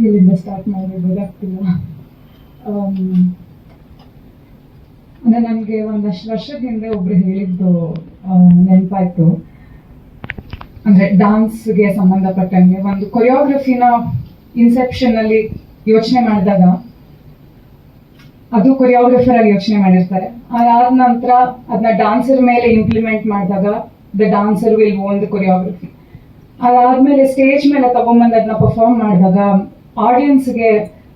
ಇಲ್ಲಿಂದ ಸ್ಟಾರ್ಟ್ ಮಾಡೋದು ಗೊತ್ತಾಗ್ತಿಲ್ಲ. ಅಂದರೆ ನನಗೆ ಒಂದಷ್ಟು ವರ್ಷದ ಹಿಂದೆ ಒಬ್ರು ಹೇಳಿದ್ದು ನೆನಪಾಯ್ತು. ಅಂದರೆ ಡಾನ್ಸ್ಗೆ ಸಂಬಂಧಪಟ್ಟಂಗೆ ಒಂದು ಕೊರಿಯೋಗ್ರಫಿನ ಇನ್ಸೆಪ್ಷನಲ್ಲಿ ಯೋಚನೆ ಮಾಡಿದಾಗ ಅದು ಕೊರಿಯೋಗ್ರಫರ್ ಆಗಿ ಯೋಚನೆ ಮಾಡಿರ್ತಾರೆ. ಅದಾದ ನಂತರ ಅದನ್ನ ಡಾನ್ಸರ್ ಮೇಲೆ ಇಂಪ್ಲಿಮೆಂಟ್ ಮಾಡಿದಾಗ the dancer will own the choreography. ಅದಾದ್ಮೇಲೆ ಸ್ಟೇಜ್ ಮೇಲೆ ತಗೊಂಬಂದು ಅದನ್ನ ಪರ್ಫಾರ್ಮ್ ಮಾಡಿದಾಗ ಆಡಿಯನ್ಸ್ಗೆ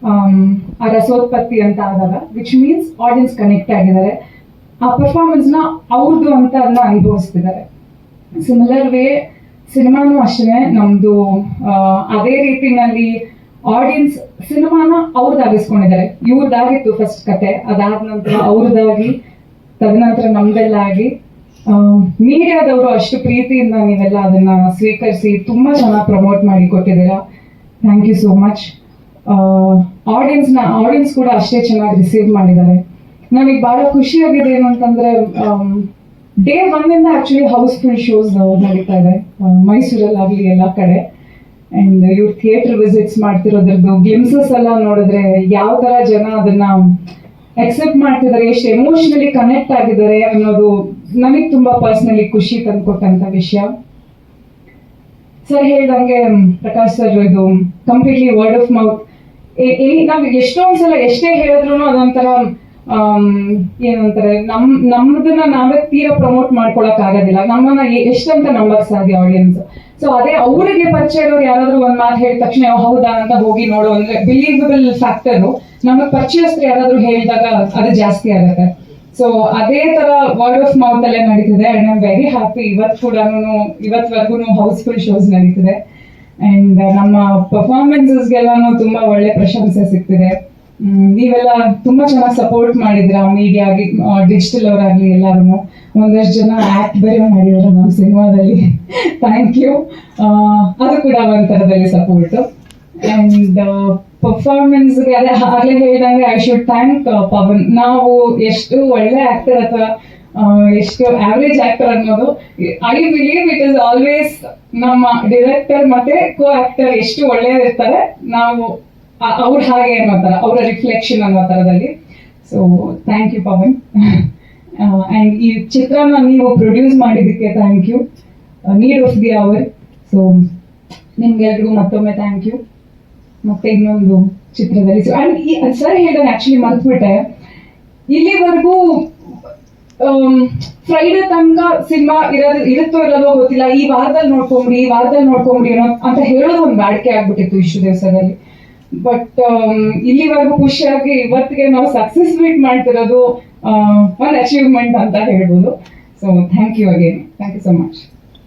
ಆ ರಸೋತ್ಪತ್ತಿ ಅಂತ ಆದಾಗ ವಿಚ್ ಮೀನ್ಸ್ ಆಡಿಯನ್ಸ್ ಕನೆಕ್ಟ್ ಆಗಿದ್ದಾರೆ, ಆ ಪರ್ಫಾರ್ಮೆನ್ಸ್ನ ಅವ್ರದ್ದು ಅಂತ ಅದನ್ನ ಅನುಭವಿಸ್ತಿದ್ದಾರೆ. ಸಿಮಿಲರ್ ವೇ ಸಿನಿಮಾನು ಅಷ್ಟೇ, ನಮ್ದು ಅದೇ ರೀತಿನಲ್ಲಿ ಆಡಿಯನ್ಸ್ ಸಿನಿಮಾನ ಅವ್ರದ್ದಾಗಿಸ್ಕೊಂಡಿದ್ದಾರೆ. ಇವ್ರದ್ದಾಗಿತ್ತು ಫಸ್ಟ್ ಕತೆ, ಅದಾದ ನಂತರ ಅವ್ರದ್ದಾಗಿ ತದನಂತರ ನಮ್ದೆಲ್ಲ ಆಗಿ ಮೀಡಿಯಾದವರು ಅಷ್ಟು ಪ್ರೀತಿಯಿಂದ ನೀವೆಲ್ಲ ಅದನ್ನ ಸ್ವೀಕರಿಸಿ ತುಂಬಾ ಚೆನ್ನಾಗಿ ಪ್ರಮೋಟ್ ಮಾಡಿ ಕೊಟ್ಟಿದ್ದೀರಾ. Thank you so much. Audience ಕೂಡ ಅಷ್ಟೇ ಚೆನ್ನಾಗಿ ರಿಸೀವ್ ಮಾಡಿದ್ದಾರೆ. ನನಗೆ ಬಹಳ ಖುಷಿಯಾಗಿದೆ ಏನು ಅಂತಂದ್ರೆ ಡೇ ಒನ್ನಿಂದ ಆಕ್ಚುಲಿ ಹೌಸ್ಫುಲ್ ಶೋಸ್ ನಡೀತಾ ಇದೆ ಮೈಸೂರಲ್ಲಾಗಲಿ ಎಲ್ಲ ಕಡೆ. ಅಂಡ್ ಇವ್ರು ಥಿಯೇಟರ್ ವಿಸಿಟ್ಸ್ ಮಾಡ್ತಿರೋದ್ರದ್ದು ಗ್ಲಿಮ್ಸಸ್ ಎಲ್ಲ ನೋಡಿದ್ರೆ ಯಾವ ತರ ಜನ ಅದನ್ನ ಎಕ್ಸೆಪ್ಟ್ ಮಾಡ್ತಿದ್ದಾರೆ, ಎಷ್ಟು ಎಮೋಷನಲಿ ಕನೆಕ್ಟ್ ಆಗಿದ್ದಾರೆ ಅನ್ನೋದು ನನಗೆ ತುಂಬಾ ಪರ್ಸನಲಿ ಖುಷಿ ತಂದ್ಕೊಟ್ಟಂತ ವಿಷಯ. ಸರ್ ಹೇಳ್ದಂಗೆ ಪ್ರಕಾಶ್ ಸರ್ ಇದು ಕಂಪ್ಲೀಟ್ಲಿ ವರ್ಡ್ ಆಫ್ ಮೌತ್. ನಾವು ಎಷ್ಟೊಂದ್ಸಲ ಎಷ್ಟೇ ಹೇಳಿದ್ರು ಅದೊಂಥರ ಏನಂತಾರೆ ನಮ್ಮದನ್ನ ನಾವೇ ತೀರಾ ಪ್ರಮೋಟ್ ಮಾಡ್ಕೊಳಕ್ ಆಗೋದಿಲ್ಲ, ನಮ್ಮನ್ನ ಎಷ್ಟಂತ ನಂಬಕ್ ಸಾಧ್ಯ ಆಡಿಯನ್ಸ್. ಸೊ ಅದೇ ಅವರಿಗೆ ಪರಿಚಯ ಇರೋರು ಯಾರಾದ್ರೂ ಒಂದ್ ಮಾತು ಹೇಳಿದ ತಕ್ಷಣ ಹೌದಾ ಅಂತ ಹೋಗಿ ನೋಡೋ ಅಂದ್ರೆ ಬಿಲೀವಬಲ್ ಫ್ಯಾಕ್ಟರ್ ನಮಗ್ ಪರಿಚಯಸ್ಥರು ಯಾರಾದ್ರೂ ಹೇಳಿದಾಗ ಅದು ಜಾಸ್ತಿ ಆಗುತ್ತೆ. ಸೊ ಅದೇ ತರ ವರ್ಡ್ ಆಫ್ ಮೌತ್ ಅಲ್ಲೇ ನಡೀತಿದೆ. And I am very happy. ಇವತ್ವರೆಗೂ ಹೌಸ್ಫುಲ್ ಶೋಸ್ ನಡೀತಿದೆ. ಅಂಡ್ ನಮ್ಮ ಪರ್ಫಾರ್ಮೆನ್ಸಸ್ಗೆಲ್ಲಾನು ತುಂಬಾ ಒಳ್ಳೆ ಪ್ರಶಂಸೆ ಸಿಗ್ತಿದೆ. ನೀವೆಲ್ಲ ತುಂಬಾ ಚೆನ್ನಾಗಿ ಸಪೋರ್ಟ್ ಮಾಡಿದ್ರ, ಮೀಡಿಯಾ ಆಗಿ ಡಿಜಿಟಲ್ ಅವರಾಗ್ಲಿ ಎಲ್ಲಾರು. ಒಂದಷ್ಟು ಜನ ಆಕ್ಟ್ ಬೇರೆ ಮಾಡಿದಾರೆ ನಮ್ಮ ಸಿನಿಮಾದಲ್ಲಿ, ಥ್ಯಾಂಕ್ ಯು. ಅದು ಕೂಡ ಒಂಥರದಲ್ಲಿ ಸಪೋರ್ಟ್. ಅಂಡ್ ಪರ್ಫಾರ್ಮೆನ್ಸ್ಗೆ ಅದೇ ಆಗ್ಲೇ ಹೇಳಿದಂಗೆ ಐ ಶುಡ್ ಥ್ಯಾಂಕ್ ಪವನ್. ನಾವು ಎಷ್ಟು ಒಳ್ಳೆ ಆಕ್ಟರ್ ಅಥವಾ ಎಷ್ಟು ಆವರೇಜ್ ಆಕ್ಟರ್ ಅನ್ನೋದು I believe it is always ನಮ್ಮ ಡೈರೆಕ್ಟರ್ ಮತ್ತೆ ಕೋ ಆಕ್ಟರ್ ಎಷ್ಟು ಒಳ್ಳೆಯದಿರ್ತಾರೆ, ನಾವು ಅವ್ರ ಹಾಗೆ ಅನ್ನೋ ತರ, ಅವರ ರಿಫ್ಲೆಕ್ಷನ್ ಅನ್ನೋ ತರದಲ್ಲಿ. So thank you Pavan. And ಈ ಚಿತ್ರನ ನೀವು ಪ್ರೊಡ್ಯೂಸ್ ಮಾಡಿದ್ದಕ್ಕೆ thank you. Need of the hour. So ನಿಮ್ಗೆಲ್ರಿಗೂ ಮತ್ತೊಮ್ಮೆ ಥ್ಯಾಂಕ್ ಯು. ಮತ್ತೆ ಇನ್ನೊಂದು ಚಿತ್ರದಲ್ಲಿ ಅಂಡ್ ಸರ್ ಹೇಳಿದಾಗ ಆಕ್ಚುಲಿ ಮರ್ತ್ಬಿಟ್ಟೆ, ಇಲ್ಲಿವರೆಗೂ ಫ್ರೈಡೆ ತನಕ ಸಿನಿಮಾ ಇರುತ್ತೋ ಇರೋದೋ ಗೊತ್ತಿಲ್ಲ, ಈ ವಾರದಲ್ಲಿ ನೋಡ್ಕೊಂಬಿಡಿ ಅನ್ನೋ ಅಂತ ಹೇಳೋದು ಒಂದು ಬಾಡಿಕೆ ಆಗ್ಬಿಟ್ಟಿತ್ತು ಇಷ್ಟು ದಿವಸದಲ್ಲಿ. ಬಟ್ ಇಲ್ಲಿವರೆಗೂ ಖುಷಿಯಾಗಿ ಇವತ್ತಿಗೆ ನಾವು ಸಕ್ಸಸ್ ಮೀಟ್ ಮಾಡ್ತಿರೋದು ಒಂದು ಅಚೀವ್ಮೆಂಟ್ ಅಂತ ಹೇಳ್ಬೋದು. So thank you again. Thank you so much.